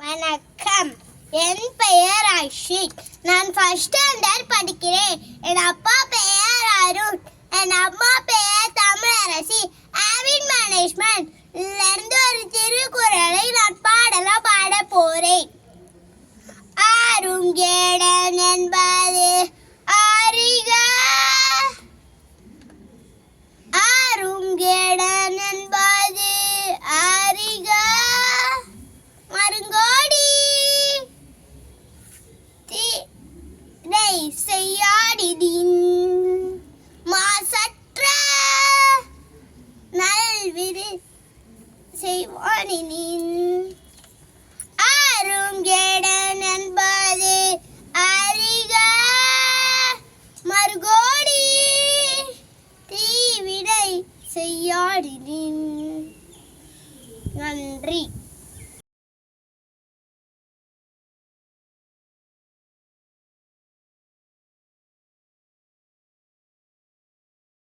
வணக்கம். என் பெயர் அஷிக். நான் ஃபர்ஸ்ட் ஸ்டாண்டர்ட் படிக்கிறேன். என் அப்பா பெயர் அருண். என் அம்மா பெயர் தமிழரசி. ஆவின் மேனேஜ்மெண்ட் இருந்து ஒரு திருக்குறளை நான் பாட போறேன். ஆரும் கேடன் என்பது அறிக. ஆரும் கேடன் என்பது அறிக. மருங்கோடி தீனை செய்யாடிதின் மாசற்ற நல்விரு செய்வானின். ஆரும் கேடன் என்பது அறிக. மருகோடி தீவினை செய்யாடினின். நன்றி.